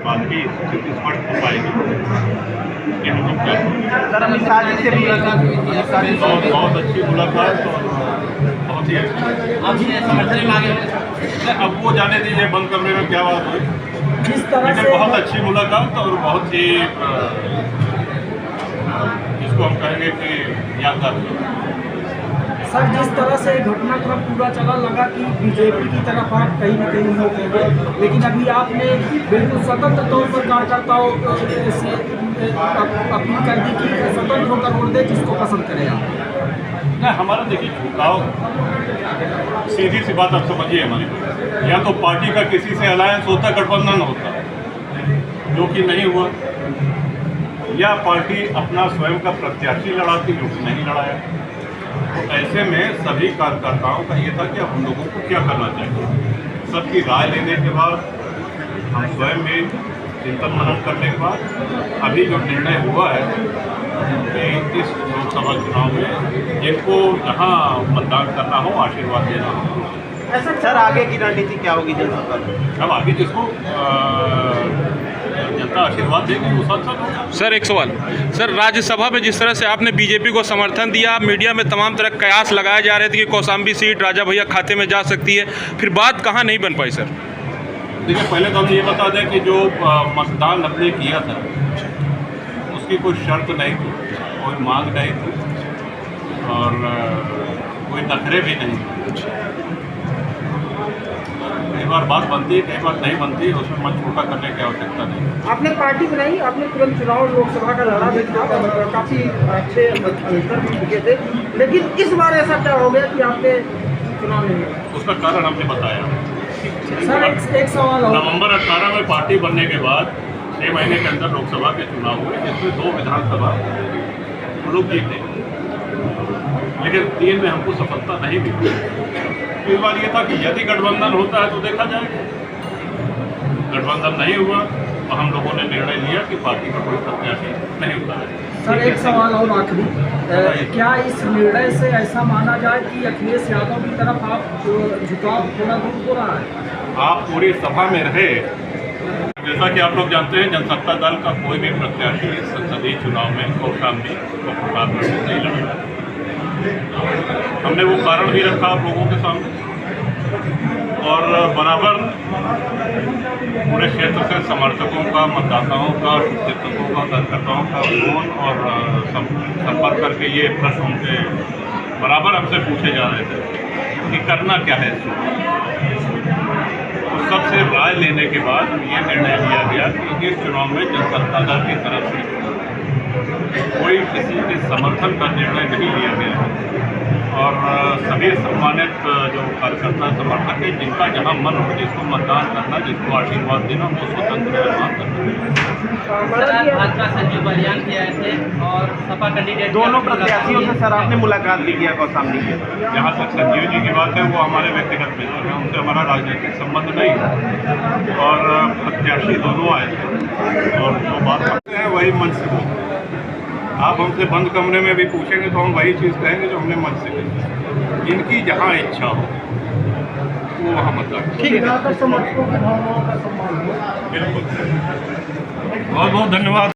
बात की स्थिति स्पष्ट हो पाएगी कि हम लोग क्या करें। सर अमित शाह जी से भी बहुत अच्छी मुलाकात और बहुत ही अच्छी। समर्थन मांगे अब वो जाने दीजिए बंद कमरे में क्या बात हुई, जिस तरह लेकिन से बहुत अच्छी मुलाकात और बहुत ही जिसको हम कहेंगे कि यादगार। सर जिस तरह से घटनाक्रम पूरा चला लगा कि बीजेपी की तरफ आप कहीं ना कहीं हो गए, लेकिन अभी आपने बिल्कुल स्वतंत्र तौर पर कार्यकर्ताओं से अपील कर दी कि स्वतंत्र होकर वोट दे जिसको पसंद करें आप। नहीं, हमारा देखिए झुकाव सीधी सी बात आप समझिए हमारी, या तो पार्टी का किसी से अलायंस होता, गठबंधन होता, जो कि नहीं हुआ, या पार्टी अपना स्वयं का प्रत्याशी लड़ाती, जो कि नहीं लड़ाया। तो ऐसे में सभी कार्यकर्ताओं का ये था कि अब हम लोगों को क्या करना चाहिए। सबकी राय लेने के बाद, हम स्वयं भी चिंतन मनन करने के बाद अभी जो निर्णय हुआ है कि इस लोकसभा चुनाव में जिनको जहाँ मतदान करना हो आशीर्वाद देना हो। ऐसा सर आगे की रणनीति क्या होगी जनता पर? अब आगे जिसको जनता आशीर्वाद देगी वो सांसद होगा। सर एक सवाल, सर राज्यसभा में जिस तरह से आपने बीजेपी को समर्थन दिया, मीडिया में तमाम तरह कयास लगाए जा रहे थे कि कौशाम्बी सीट राजा भैया खाते में जा सकती है, फिर बात कहाँ नहीं बन पाई सर? देखिए पहले तो हम ये बता दें कि जो मतदान हमने किया था उसकी कोई शर्त नहीं थी, कोई मांग नहीं थी और कोई नखरे भी नहीं थे। कई बार बात बनती है, कई बार नहीं बनती, उसमें मन छोटा करने की आवश्यकता नहीं। आपने पार्टी बनाई, आपने तुरंत चुनाव लोकसभा का लड़ा भी था, काफ़ी अच्छे उत्तर भी दिए थे, लेकिन इस बार ऐसा क्या हो गया कि आपने चुनाव नहीं लड़ा? उसका कारण हमने बताया। सर एक सवाल और। नवंबर 18 में पार्टी बनने के बाद 6 महीने के अंदर लोकसभा के चुनाव हुए, जिसमें 2 विधानसभा हम लोग जीते, लेकिन 3 में हमको सफलता नहीं मिली। इस बार ये था कि यदि गठबंधन होता है तो देखा जाएगा। गठबंधन नहीं हुआ तो हम लोगों ने निर्णय लिया कि पार्टी का कोई प्रत्याशी नहीं होता है। सर एक सवाल और आखिरी, क्या इस निर्णय से ऐसा माना जाए कि अखिलेश यादव की तरफ आप झुकाव थोड़ा दूर हो रहा है? आप पूरी सभा में रहे, जैसा कि आप लोग जानते हैं जनसत्ता दल का कोई भी प्रत्याशी इस संसदीय चुनाव में कौशाम्बी को प्रतापगढ़ से नहीं लड़ा। हमने वो कारण भी रखा आप लोगों के सामने और बराबर पूरे क्षेत्र से समर्थकों का, मतदाताओं का, शिक्षकों का, कार्यकर्ताओं का फोन और संपर्क करके ये प्रश्न उनसे बराबर हमसे पूछे जा रहे थे कि करना क्या है। तो सबसे राय लेने के बाद ये निर्णय लिया गया कि इस चुनाव में जनसत्ता दल की तरफ से कोई किसी के समर्थन का निर्णय नहीं लिया गया और सभी सम्मानित जो कार्यकर्ता समर्थक है, जिनका जहां मन हो, जिसको मतदान करना, जिसको आशीर्वाद देना, वो स्वतंत्र निर्माण करना। भाजपा संजीव बलियान किए थे और सपा कैंडिडेट दोनों प्रत्याशियों से सर आपने मुलाकात भी किया कौशाम्बी के? जहाँ तक संजीव जी की बात है वो हमारे व्यक्तिगत मित्र हैं, उनसे हमारा राजनीतिक संबंध नहीं है और प्रत्याशी दोनों आए थे और जो बात करते हैं वही मन से बोलते हैं। आप हमसे बंद कमरे में भी पूछेंगे तो हम वही चीज़ कहेंगे जो हमने मन से कही। इनकी जहाँ इच्छा हो वो वहाँ मतदान। ठीक है, समर्थकों की भावनाओं का सम्मान हो। बिल्कुल, बहुत बहुत धन्यवाद।